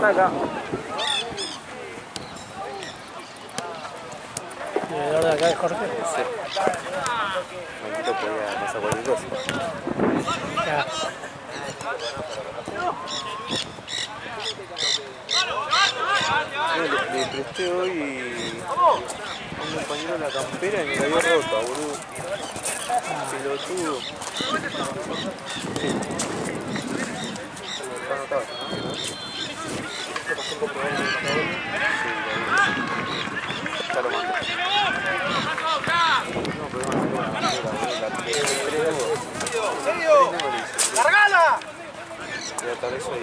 acá. ¿El veedor de acá es Jorge? Sí. Maldito podía pasar cualquier cosa. Ya. Le presté hoy a un compañero la campera y me la había rota, boludo. Pelotudo. Sí. Está anotado, ¿no? ¿Te pasó un comprobable de Patagonia? Sí, ya lo mandé. No, pero no, tengo una campera, boludo. La tres nuevos le hice. ¡Largala! Voy a atar eso y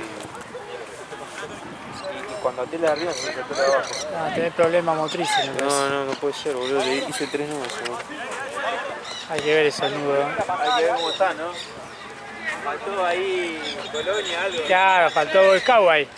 cuando até la de arriba se me saltó la de abajo. Ah, tenés problemas motrices, me parece. No puede ser, boludo. Le hice 3 nudos, boludo. Hay que ver ese nudo. Hay que ver cómo está, ¿no? Faltó ahí Colonia, algo. Claro, faltó el cowboy.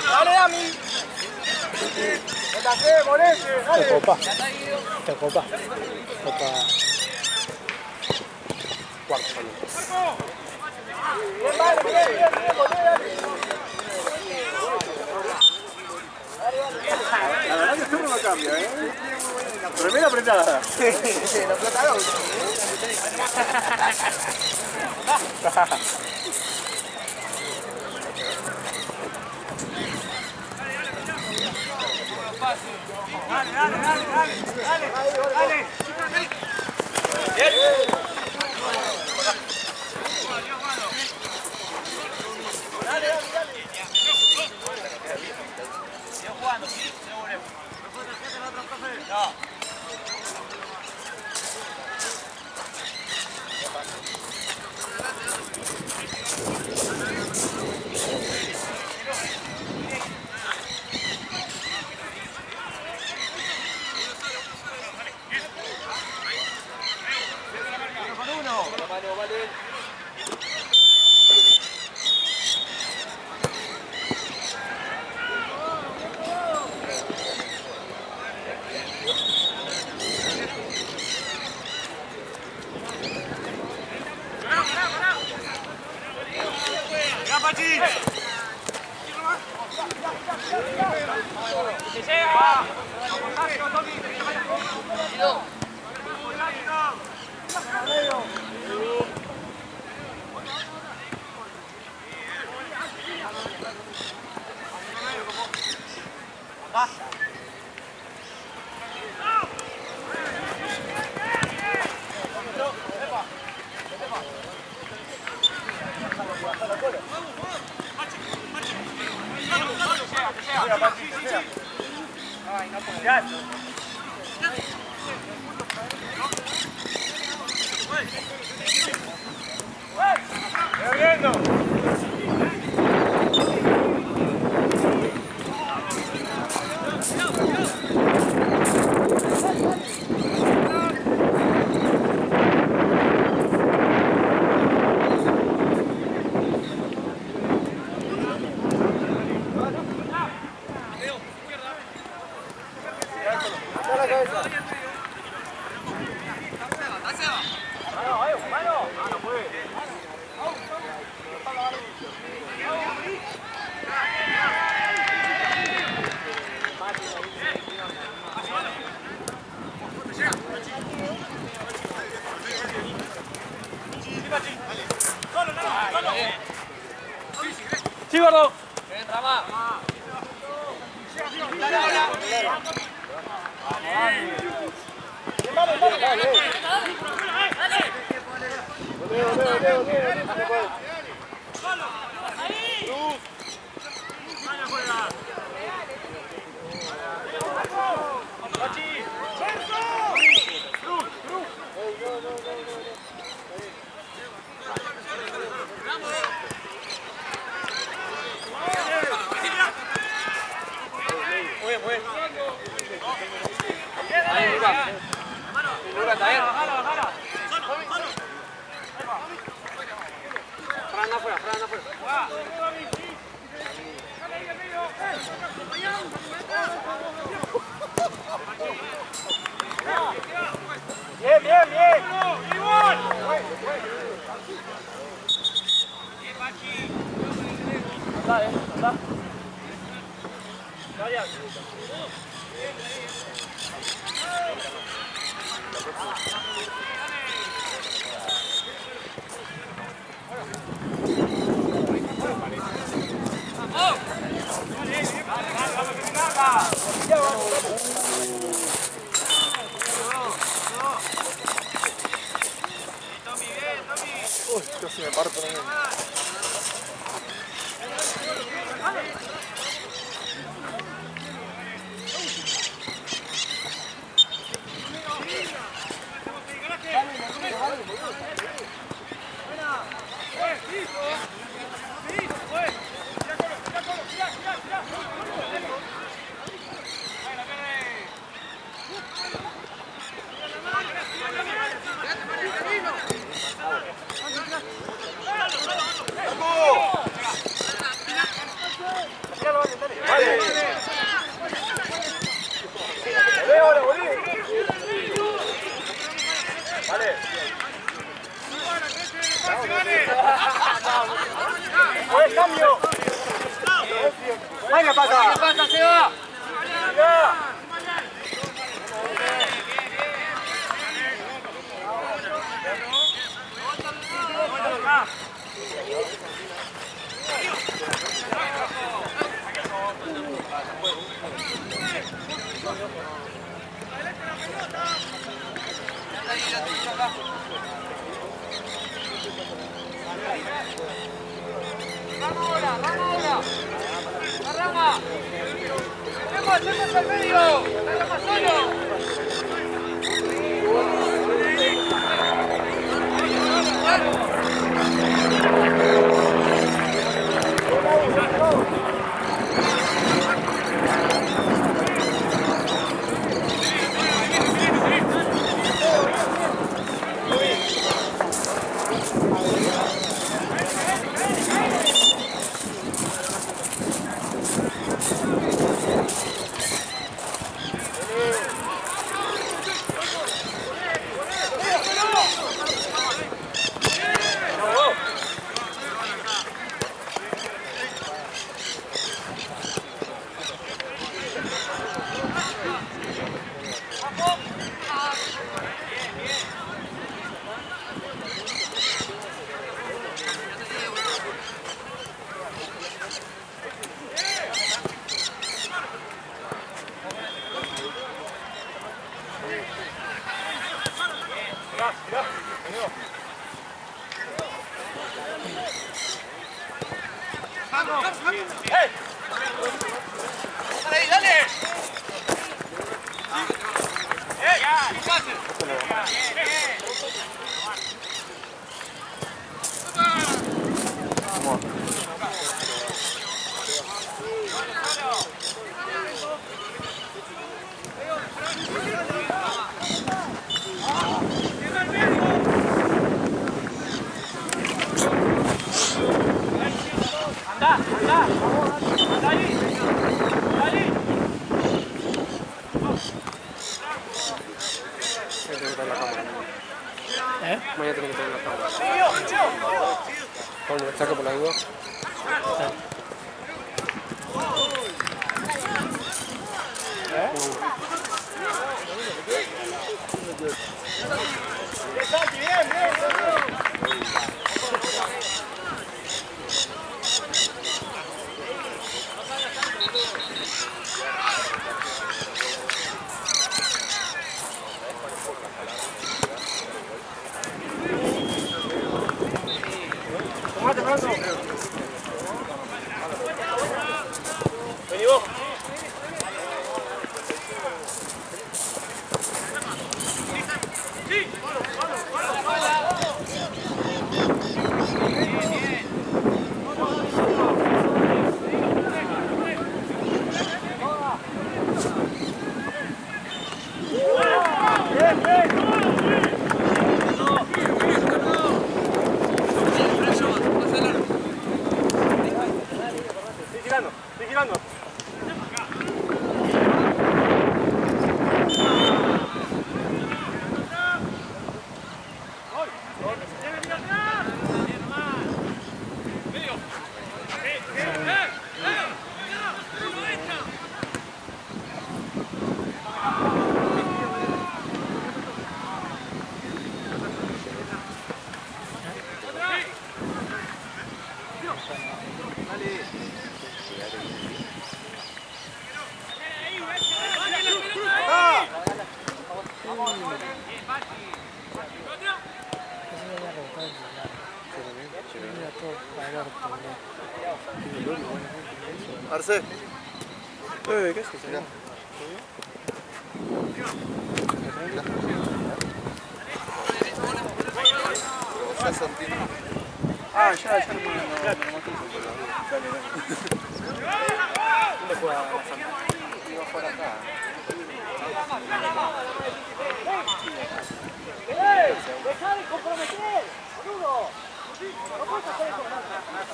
¡Dale, Dami! ¡Moleste! Te copa. Te copa. Copa. Cuarto solo. La verdad que el turno no cambia, ¿eh? Remera apretada. La plata Dale. ¡Sí, gordo! bar por ahí. ¡Cambio! ¡Venga, pasa! ¡Venga, pasa, se va! ¡Vamos ahora! ¡Vamos ahora! ¡La rama! ¡Hacemos al medio! ¡La rama solo! Mañana tiene que tener la cámara. Cuando lo saque por la duda. Vení vos. Estoy girando. Mira todo para orto, boludo. Arce. ¿Qué haces? Mirá. Ya Santino. Ah, ya no me mató un poco. Dale. ¿Dónde juega la Santa? Iba a jugar acá. ¡Dejá de comprometer, boludo! No puedes hacer eso.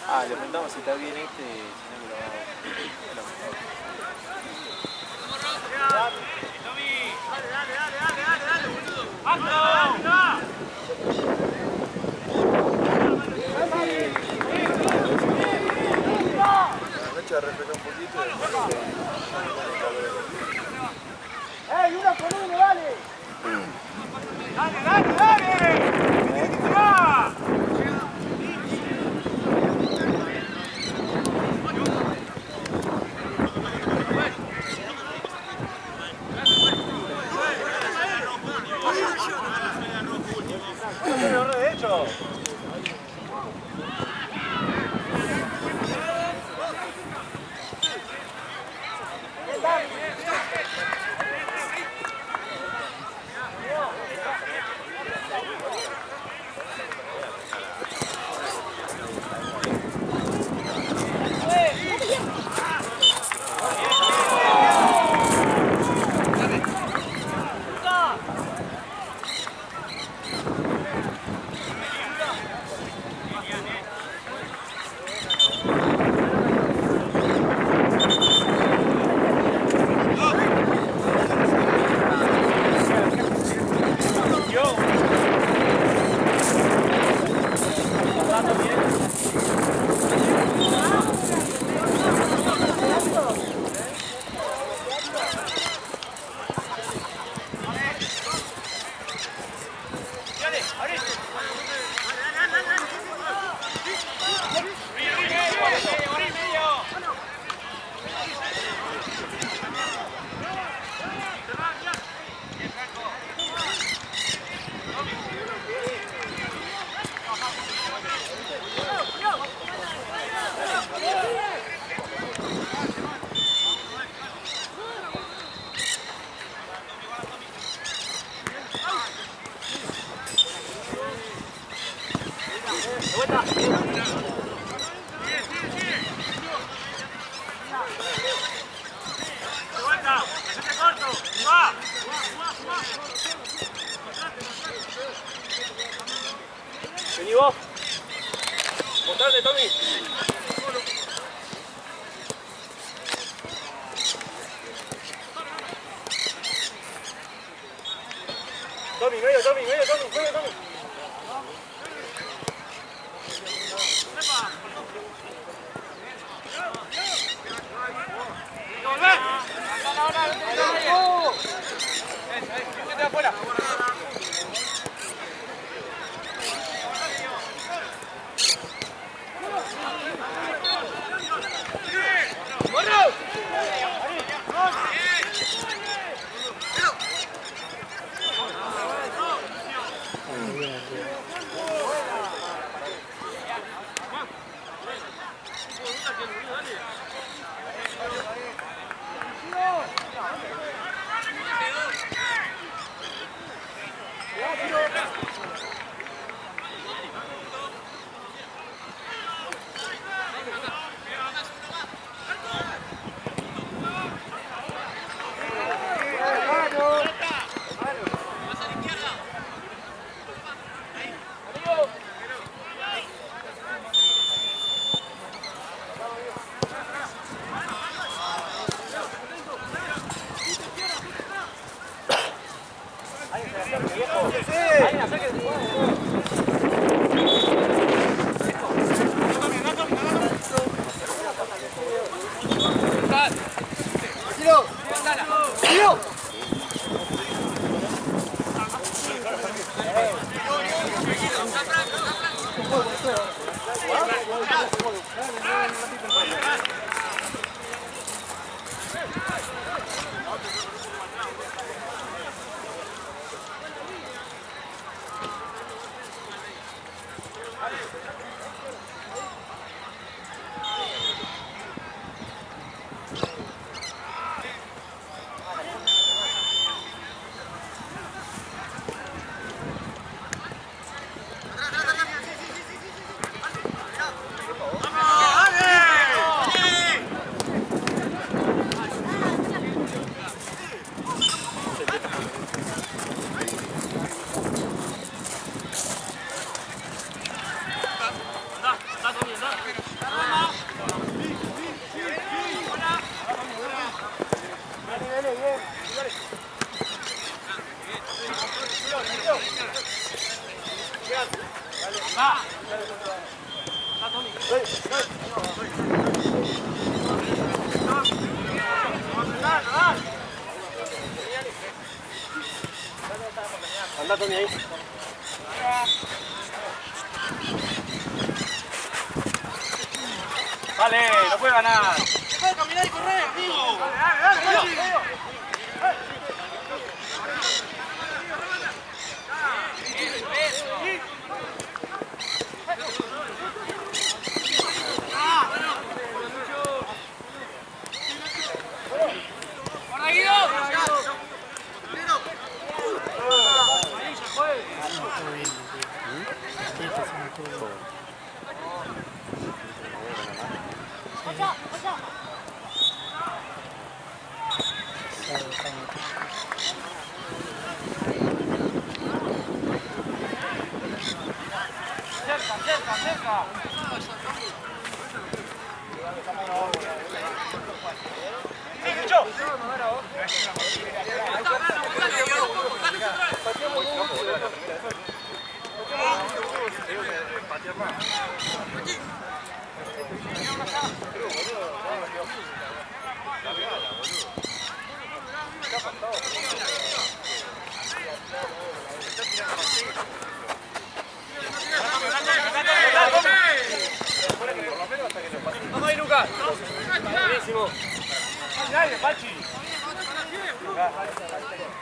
Ah, le preguntamos si está bien este, si no me lo va a... A reflejar un poquito. ¡Ey, uno con uno, dale! Vení vos. Mostrate, Tommy. Tommy, medio, Tommy. Anda, Tony, ahí. Vale, lo puede ganar. Puede caminar y correr, amigo. Dale, Vamos ahí, Lucas. Buenísimo. Dale, Pachi.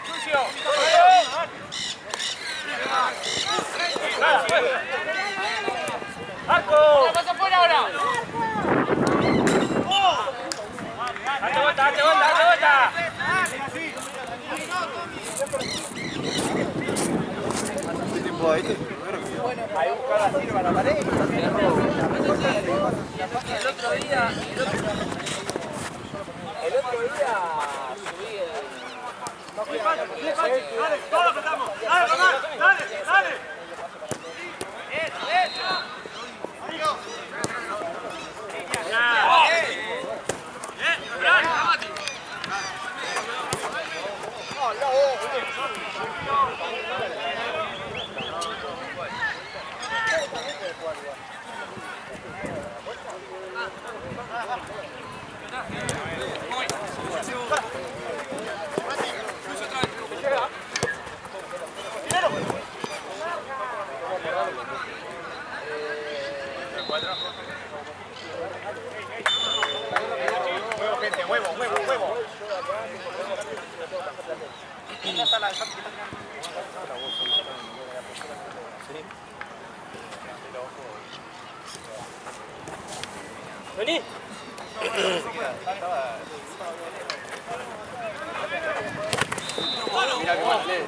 Lucio. ¡Arco! ¡Pasa afuera ahora! ¡Date vuelta, date vuelta, date vuelta! ¿Qué tiempo hay? Hay un cara así para la pared. El otro día subí el... dale, todos apretamos. Dale, Román, dale, dale. Vení. Mira qué mal lee.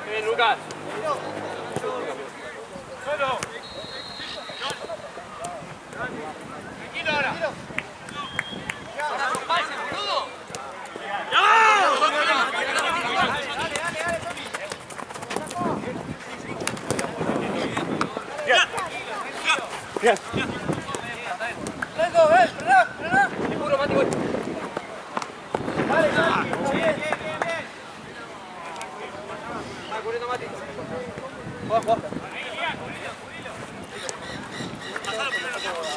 Bien, Lucas. Solo. Tranquilo ahora. Bien. Franco, frená, frená. Seguro, Mati, voy. Dale, dale. Bien, bien. Va corriendo, Mati. Juega, juega.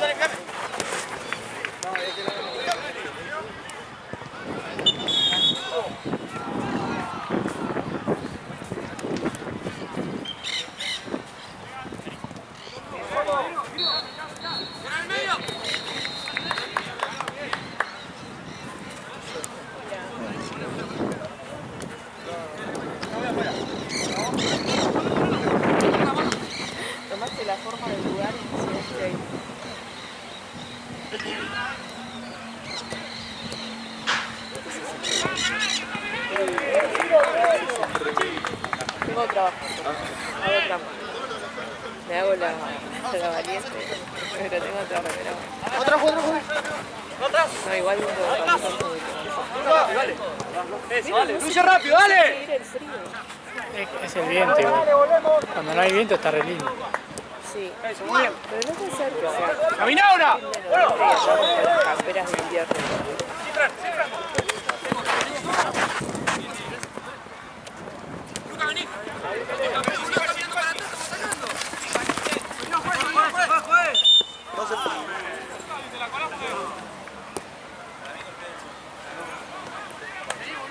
Dale, Carmen. Tomaste la forma del lugar y hiciste ahí. Tengo trabajo. Hago trampa. Me hago la valiente. Pero tengo trabajo. Otra. No, igual no Dale. Eso, dale. Lucio, rápido, dale. ir el frío. Es el viento, igual. Cuando no hay viento está re lindo. Sí. Eso, muy bien. Pero no puede ser que sea ¡Camina ahora! las camperas de invierno. Lucas, vení.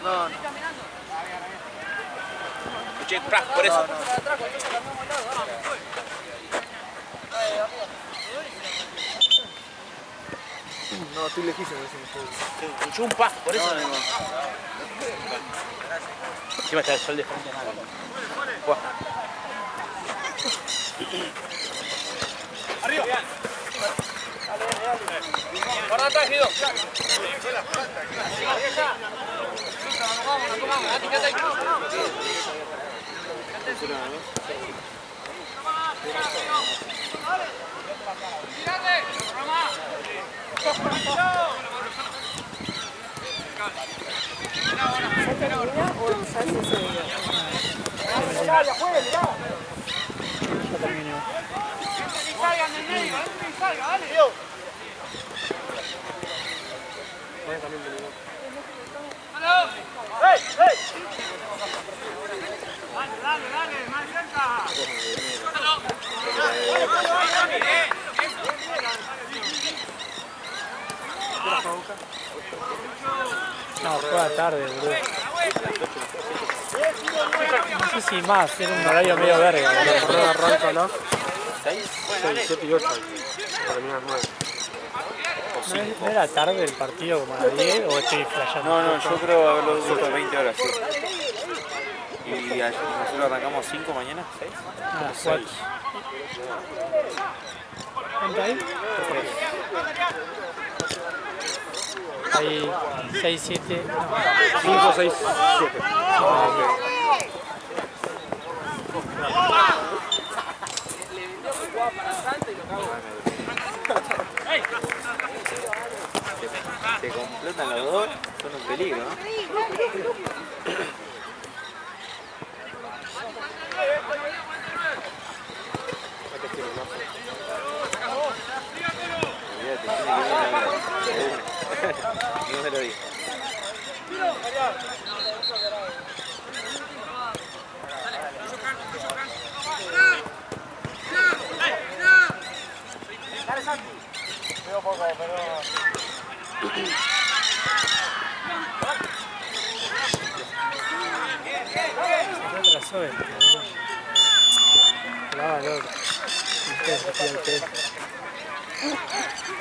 No, no. Escuché, por eso. No, estoy lejísimo. Escuché un pas, por eso no. Encima está el sol de frente a nada. Buah. Arriba. Guarda atrás, Guido. ¿Ya termina o ya se subió? Ya terminó. No, juega tarde, boludo. No sé si más, era un horario medio verga, boludo. Correr arranca ¿no? 6, 7 y 8. Termina a las 9. ¿No era tarde el partido como a las 10 o estoy flasheando? No, yo creo haberlo visto 20 horas, sí. Y nosotros arrancamos 5 mañana, 6. A las 4. ¿Cuánto hay? Hay 6, 7. 5, 6, 7. Se completan los dos, son un peligro, ¿no? No me lo digo.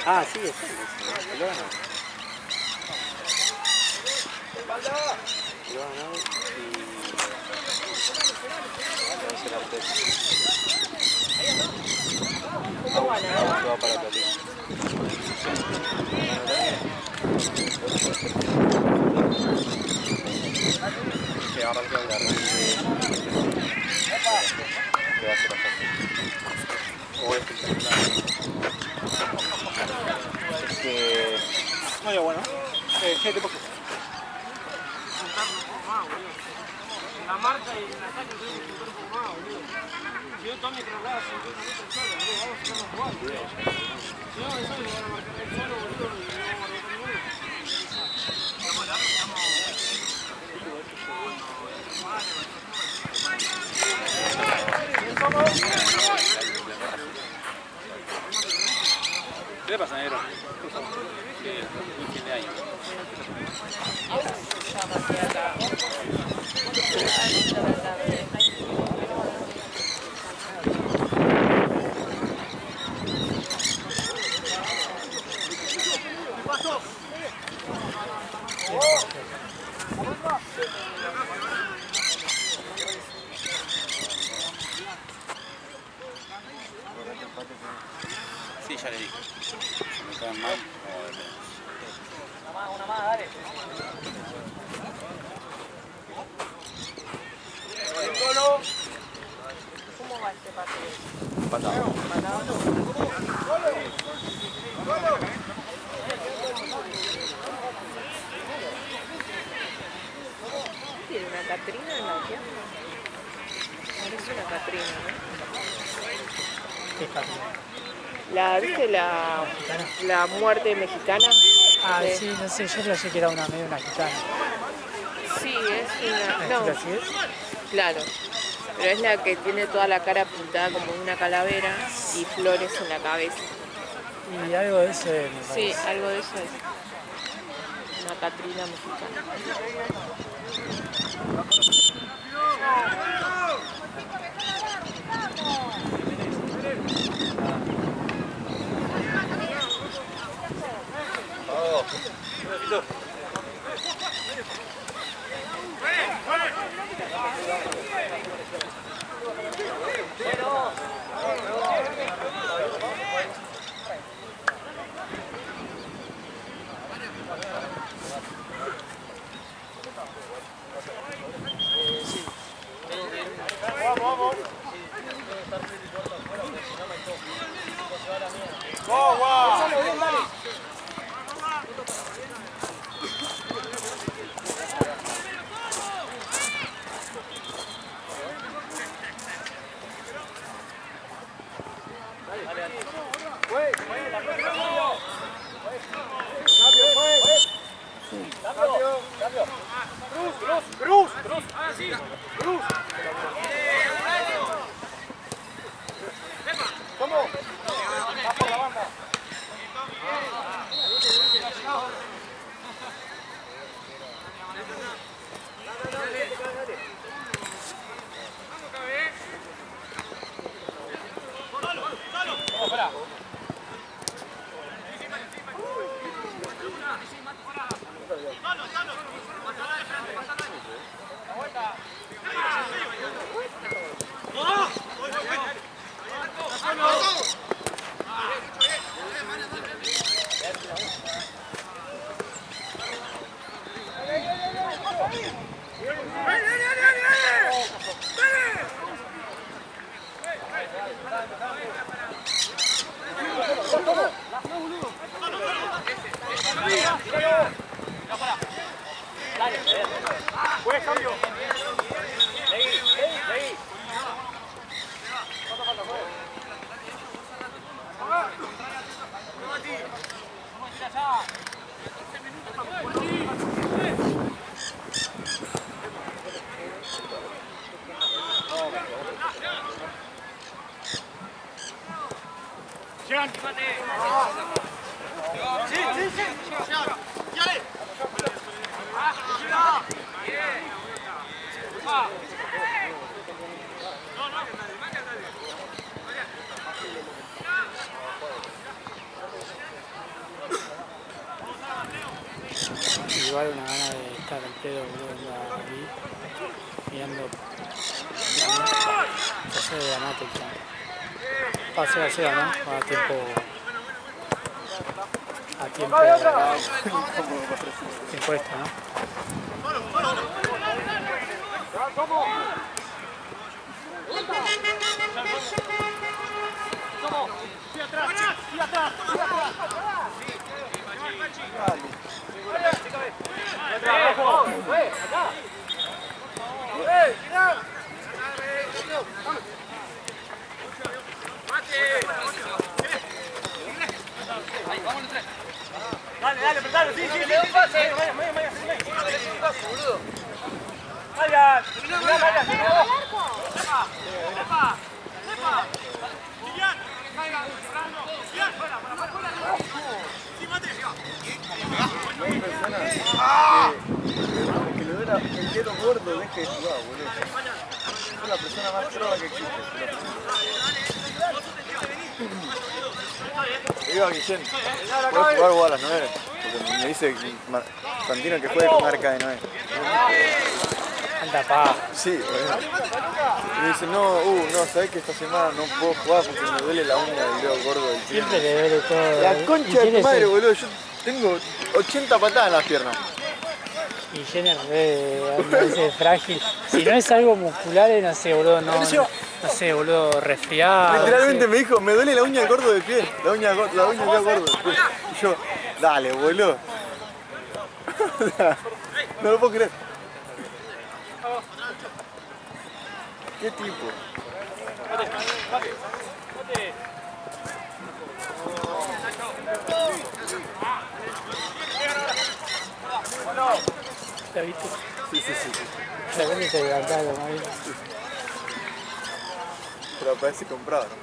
Ah, sí, es lo ganó. Lo ganó y será el ¿Cómo van a va para Tolima. Que ahora que hablar que va a ser la o espectacular. No, ya bueno. 7 por La marca y el ataque tienen que ser un poco más, boludo. Si yo Tommy creo 50 metros solo, boludo, vamos a sacarnos igual, boludo. Si no, eso lo van a marcar él solo, boludo, y no vamos a marcar ninguno. ¿Qué le pasa, negro? Que un fin de año. Sí, ya le dije. Me caen mal. Una más, dale. ¿Cómo va este partido? Patado. ¿Tiene una Catrina en la pierna? Parece una Catrina, ¿no? ¿Qué partido? ¿Viste la muerte mexicana? Ah, De- sí, no sé, yo pensé que era una medio una gitana. Sí, es una... No, ¿Así es? claro. Pero es la que tiene toda la cara pintada como una calavera y flores en la cabeza. Y algo de eso es, me Sí, parece. algo de eso es. Una Catrina mexicana. Igual una gana de estar al pedo, boludo, ahí mirando la sede de la mate, pase a seda, ¿no? A tiempo extra, ¿no? Dale, apretalo, sí, le doy un pase. Vaya, Que lo era el dedo gordo, deje de jugar, boludo. Es la persona más traba que existe. Le digo a Guillén, ¿puedes jugar vos a las 9? Porque me dice Santino que juegue con arca de 9. Anda pa. Sí, boludo. Y me dice, no, sabés que esta semana no puedo jugar porque me duele la uña del dedo gordo del pie. Siempre le duele todo. La concha de tu madre, boludo. Yo tengo 80 patadas en las piernas. Y Jenner es frágil. Si no es algo muscular, no sé, boludo, no sé, boludo, resfriado. Literalmente no sé. me dijo, me duele la uña del gordo del pie. La uña del dedo gordo del pie. Y yo, dale, boludo. No lo puedo creer. ¿Qué tipo? ¿La viste? Sí. La viste se levantaba como ahí. Pero parece comprado, ¿no?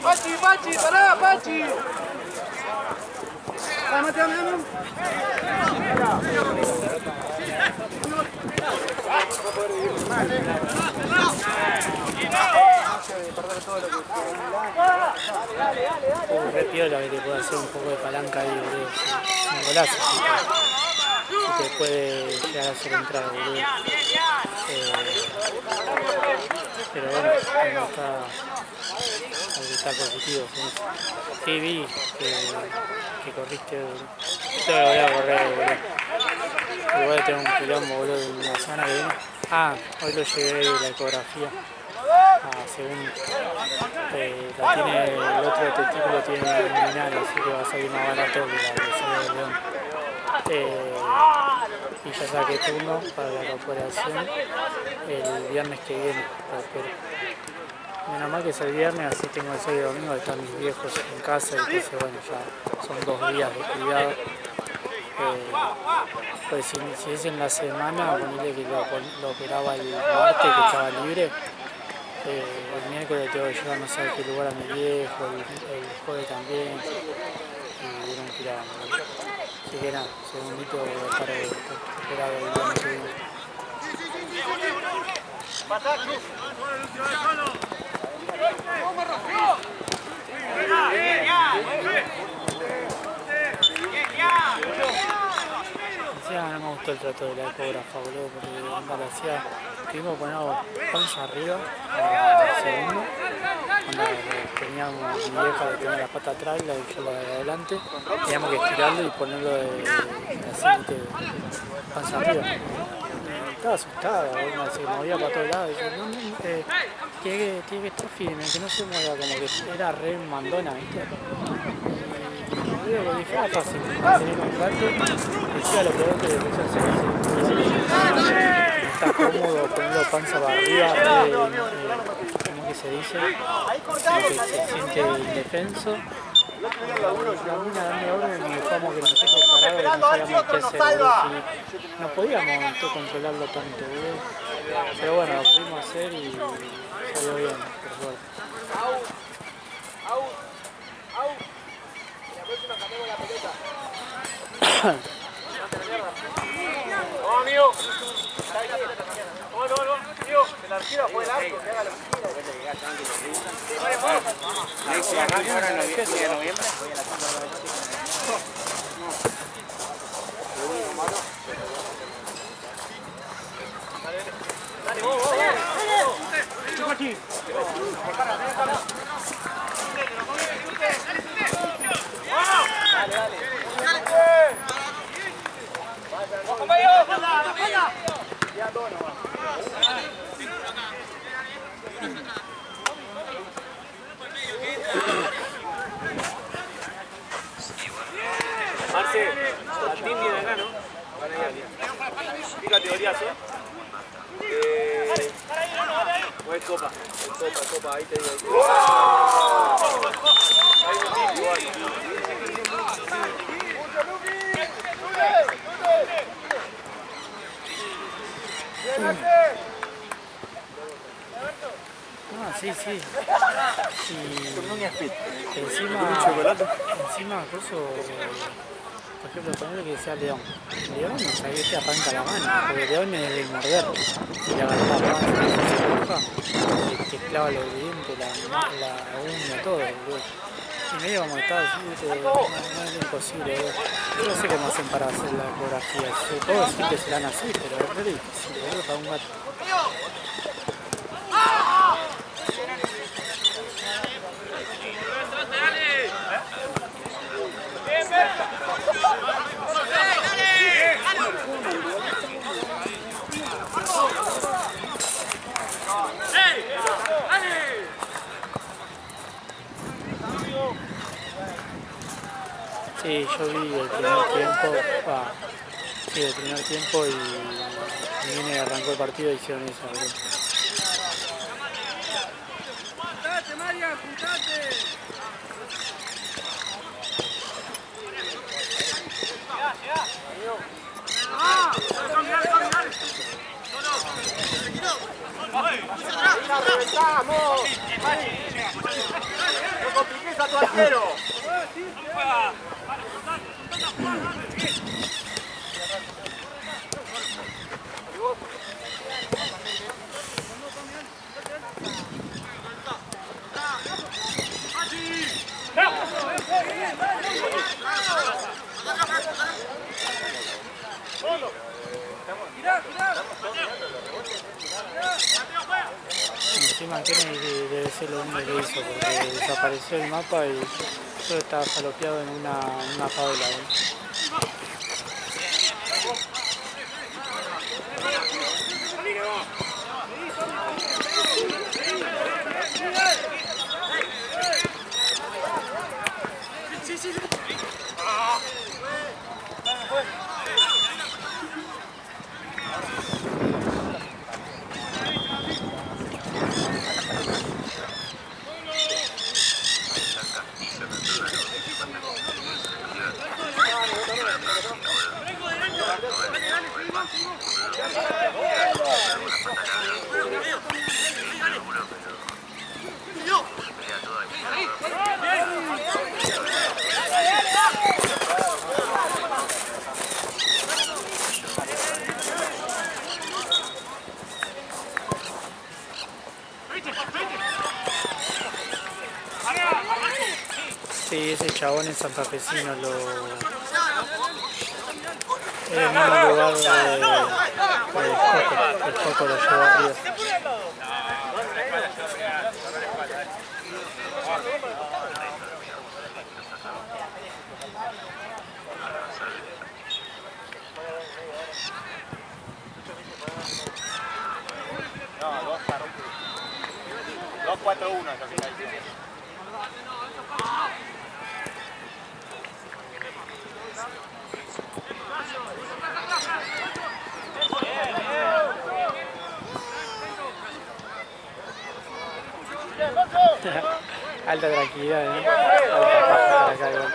Pachi, Pachi, pará, Pachi. Re piola que te puede hacer un poco de palanca ahí, boludo. Un golazo. Si te puede llegar a hacer entrar, boludo. Pero bueno, no está, hay que estar positivo. Sí, vi que corriste, boludo. Yo lo voy a correr, boludo. Igual tengo un quilombo, boludo, en la semana que viene. Ah, hoy lo llevé la ecografía. Según la tiene el otro testículo tiene abdominal, así que va a salir más barato que la de Sala de León. Y ya saqué turno para la operación el viernes que viene. Menos mal que es el viernes, así tengo el 6 de domingo, están mis viejos en casa, entonces bueno, ya son 2 días de cuidado. Pues si es en la semana, ponele que lo operaba el martes que estaba libre. El miércoles tengo que llevar no sé a qué lugar a mi viejo, el jueves también, y dieron que ir a... Así que nada, segundito para esperar el viernes que viene. No me gustó el trato de la ecógrafa, boludo, porque onda la hacía, tuvimos poniendo panza arriba al segundo, onda teníamos mi vieja que tenía la pata atrás y yo la de adelante, teníamos que estirarlo y ponerlo así, panza arriba. Estaba asustada, boludo, se movía para todos lados, decía, no, tiene que estar firme, que no se mueva, como que era re mandona, ¿viste? Lo dije, fácil, tener un rato, decía lo peor que le puse a hacer, está cómodo ponerlo panza para arriba, como que se dice, como que se siente indefenso. La mina dando orden y dejamos que nosotros parados y no sabíamos qué hacer, y no podíamos controlarlo tanto, boludo. Pero bueno, lo pudimos hacer y salió bien, por suerte. Vamos, amigo. No, amigo. El arquero fue el arco, que haga lo que Marce, Martín viene acá, ¿no? ¿Qué categorías son? ¿O es copa? Copa, ahí te digo. Hay un tipo igual. Sí. Encima, coso, por ejemplo, ponerle que sea León. León no sabía que arranca la mano, porque León es de morder. Si le agarra la mano, se enoja, te clava los dientes, la uña, todo, boludo. Y medio como está así, no es imposible. Yo no sé cómo hacen para hacer la ecografía. Puedo decir que serán así, pero es re difícil, boludo, para un gato. Sí, yo vi el primer tiempo, el primer tiempo y viene arrancó el partido y hicieron eso, boludo. ¡Puntate, Marian! ¡Puntate! ¡Vamos! ¡No compliques a tu arquero! Encima Kennedy debe ser lo único que hizo porque desapareció el mapa y yo estaba salopeado en una favela. Sí, ese chabón es santafesino, el mismo lugar el Coco lo llevó arriba. No, 2-4-1 es lo que está diciendo. Alta tranquilidad, ¿eh? Alta paja para acá igual.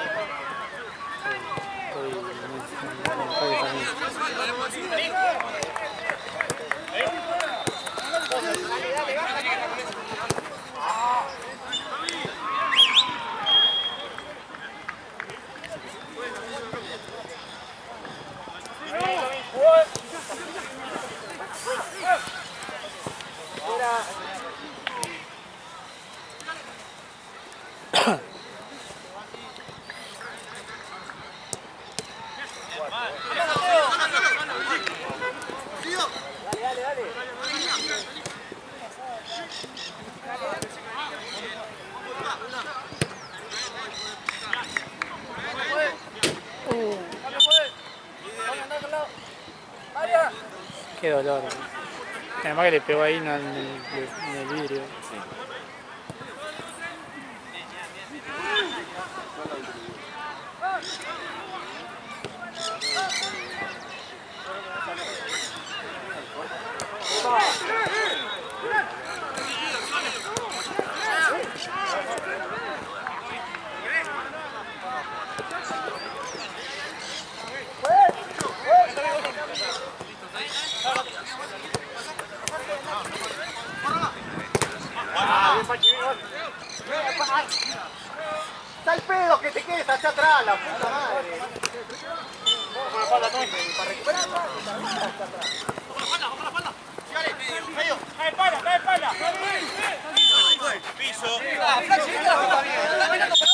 Estoy en el juego también. Qué dolor. Además que le pegó ahí en el vidrio. Está el pedo que te quedes allá atrás, la puta madre. Vamos con la espalda, Tommy. Para recuperar la Vamos con la espalda. Medio. ¡Cae espalda, cae espalda! ¡Piso! ¡Está mirando para abajo!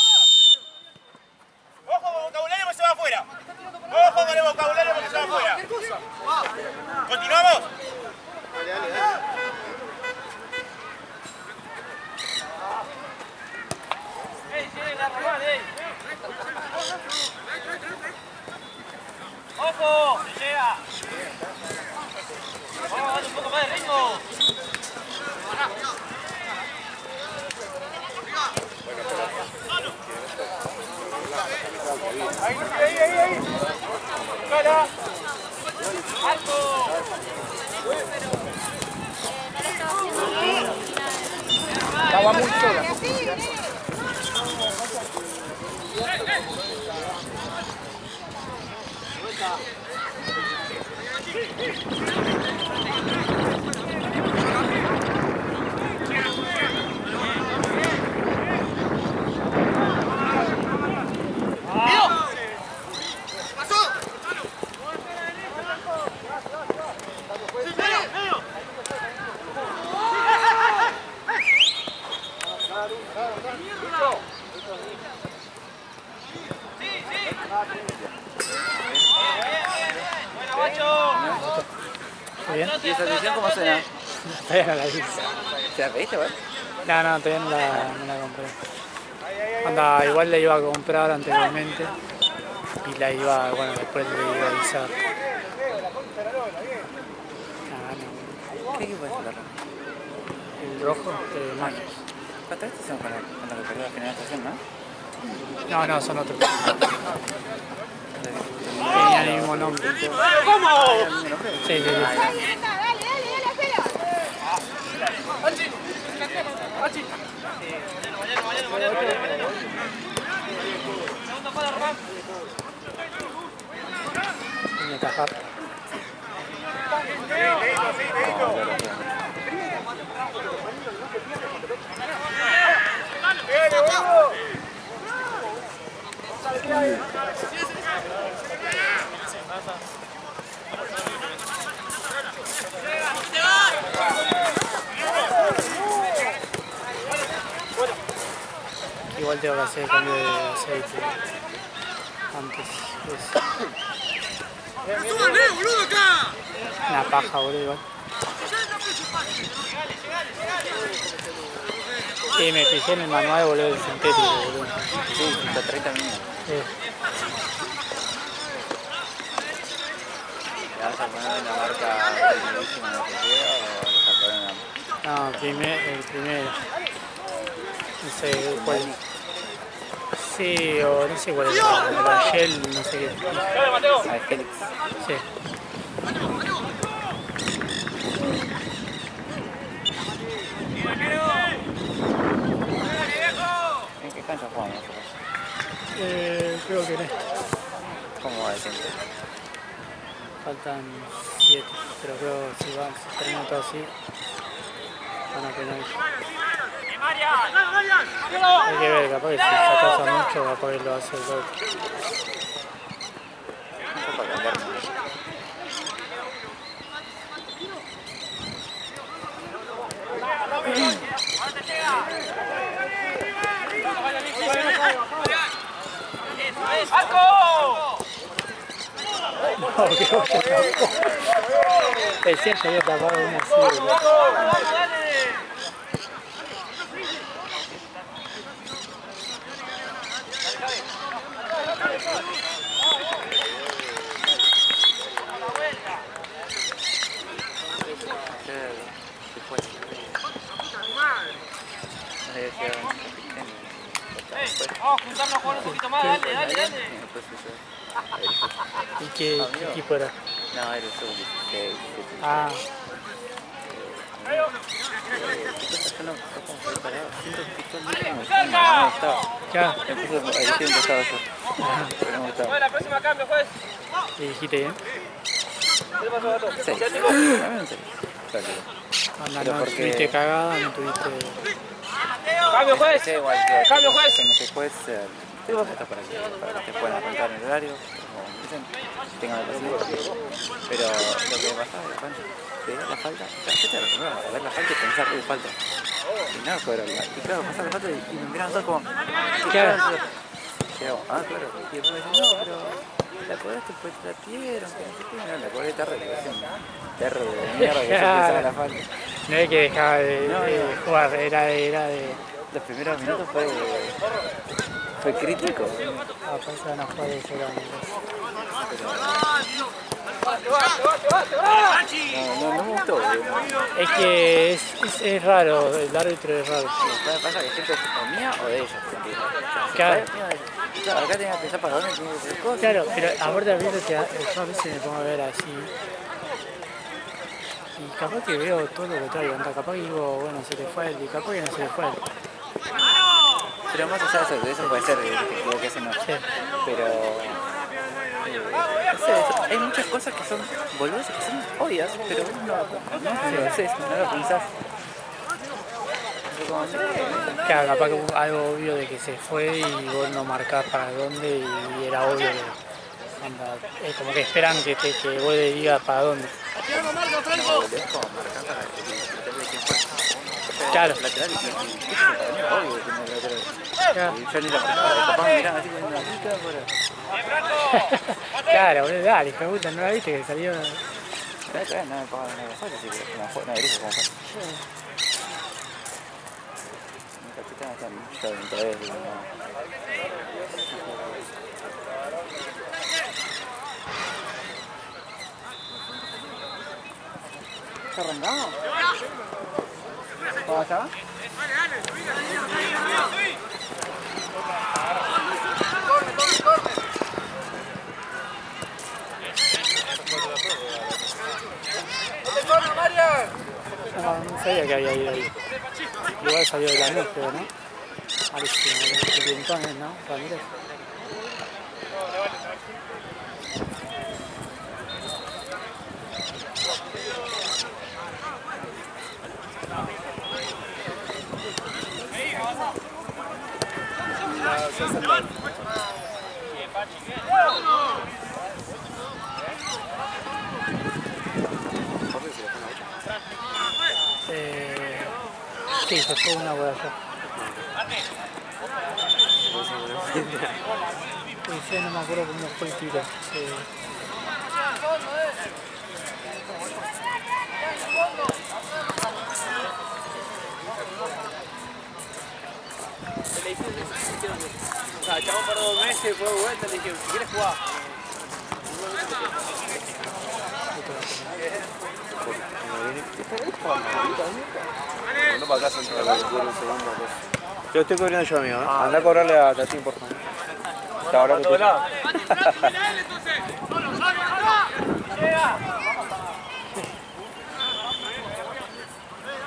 va muy sola. ¿Muy bien? ¿Y esa sesión cómo suena? Todavía no la hice. ¿Te la pediste, güey? No, todavía no la compré. Anda, igual la iba a comprar anteriormente y la iba, bueno, después le iba a avisar. ¿Qué equipo es el rojo? El rojo de Magios. ¿Cuántas veces son con la que perdió la final estación, no? No, son otros. Tenían el mismo nombre. ¿Cómo? Sí. Tiene que atajar. Igual tengo que hacer el cambio de aceite antes. Una paja, boludo, igual. Sí, me fijé en el manual, boludo, del sintético, boludo. Sí, 130 minutos. Sí. ¿Le vas a poner una marca primerísima en lo que queda o le vas a poner una... No, el primero. No sé cuál. Sí, o no sé cuál es. La Shell, no sé qué. Ah, Helix. Sí. ¿En qué cancha jugamos nosotros? Creo que en esta. ¿Cómo va el tiempo? Faltan 7, pero creo que si termina todo así, van a penal. Hay que ver, capaz que si se atrasa mucho, capaz que lo hace el otro. Un poco a cambiarme. No, que vaya tampoco. Decía que había tapado una así, boludo. Vamos a juntarnos a jugar un poquito más, dale. ¿Y qué equipo era? No, era el sub-16. Ah, Yo no estaba preparado. Siento que todo el día no me gustaba. ya. Me puse a elegir un costado yo. Pero no me gustaba. La próxima cambio, juez. ¿Y dijiste bien? Sí. A mí no sé. Claro. Anda, Pero no porque- tuviste cagada, no tuviste... Cambio, juez. Sí, igual que Cambio, juez. tengo que juez está para que te puedan arrancar en el horario, como dicen, tengan la paciencia. Pero lo que pasaba en la cancha, veía la falta, yo te acostumbraba a ver la falta y pensar, uy, falta. Y nada, cobrarla. Y claro, pasaba la falta y me miraban todos como, ¿qué vas a hacer? Y yo, ah, claro. Y después me dicen, no, pero la cobraste pues te la pidieron, que no sé qué. No, la cobré tarde, le decía un perro de mierda que yo pensaba la falta. No es que dejaba de jugar, era de... Los primeros minutos fue crítico. Ah, pues van a jugar de cero años. No me gustó. Es que es raro, el árbitro es raro. Me pasa que siempre es o mía o de ellos. Claro. Claro, acá tenía que pensar para dónde tenía que hacer cosas. Claro, pero aparte a mí yo a veces me pongo a ver así. Y capaz que veo todo lo contrario, anda, capaz que digo, bueno, se le fue a él, y capaz que no se le fue a él. Pero más allá de eso puede ser que te equivoques o no. Sí. Pero no sé, hay muchas cosas que son boludas que son obvias, pero vos no lo haces, no lo pensás. Pero como, Claro, capaz que hubo algo obvio de que se fue y vos no marcás para dónde y era obvio que anda, como que esperan que vos le digas para dónde. no, boludo, es como marcar para de quién fue. Claro. Lateral y obvio que tiene el lateral. Claro, Y yo ni lo pensaba, capaz me miraban así con una pica por claro, boludo, dale, hijo de puta, ¿no la viste que salió? no me pagan una cosa, así que no averiguo cómo pasa. Mi cacheta está mucho de interés, digo, no. ¿Está arrancado? ¿Vamos allá? No sabía que había ido ahí. Igual salió de la luz, pero no. Malísimo, el dientón, ¿no? Ramírez. Sí, se fue una por allá. Sí, no me acuerdo cómo fue el tiro. O sea, chabón para 2 meses, fue de vuelta, le dije, si quieres jugar. No para acá central, el segundo. Yo estoy cobrando yo, amigo. Anda a cobrarle a Tatín, por favor. Hasta ahora que tú.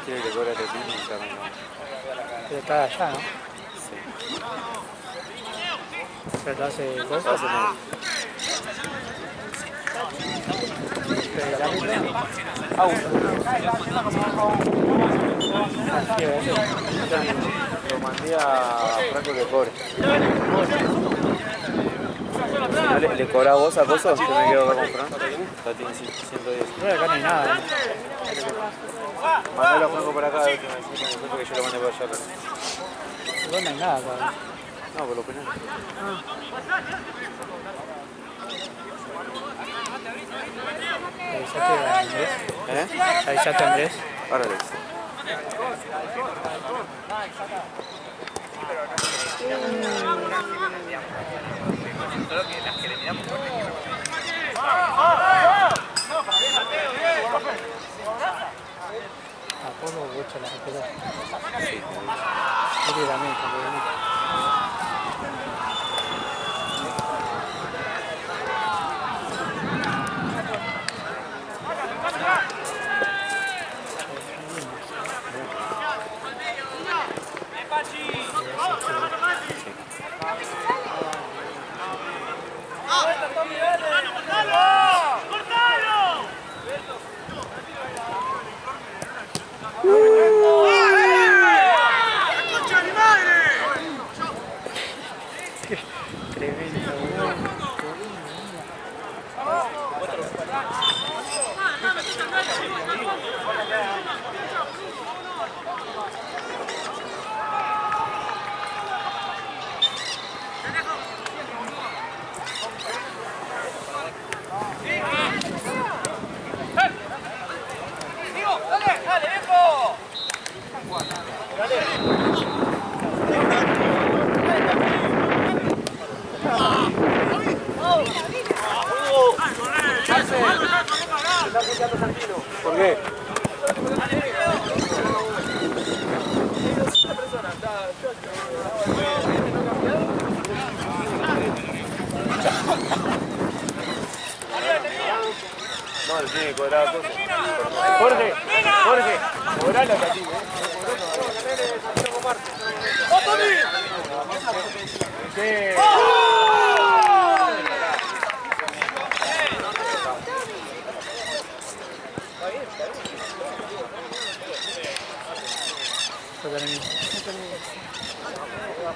Quiere que cobre a Tatín y Carmen. Pero está allá, ¿no? Sí. Pero lo hace vos. Hace mal. Pero el árbitro. Así es. Lo mandé a Franco que cobre. ¿No le cobrás vos a Coso? Yo me quedo acá con Franco. Tatín, sí, 110. Pero acá no hay nada, ¿no? Mandalo a Franco para acá, a ver qué me decís, porque yo lo mandé para allá. Igual no hay nada acá. No, por lo penal. ¿Avisaste a Andrés? ¿Eh? ¿Avisaste a Andrés? Ahora le dice. Apolo o Bocha la recuperó. Sí, también, también. Tremendo, ¿Por qué? No, le tiene que cobrar cosas. Jorge, orala a ti,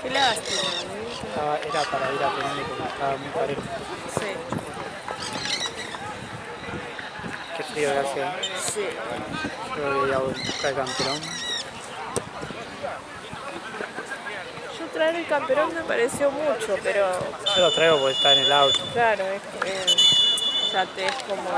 Qué lástima. Era para ir a Penal porque estaba muy parejo. Sí, Qué frío que hace. sí. Yo voy a buscar el campeón. Yo traer el camperón me pareció mucho, pero Yo lo traigo porque está en el auto. claro, ya te es como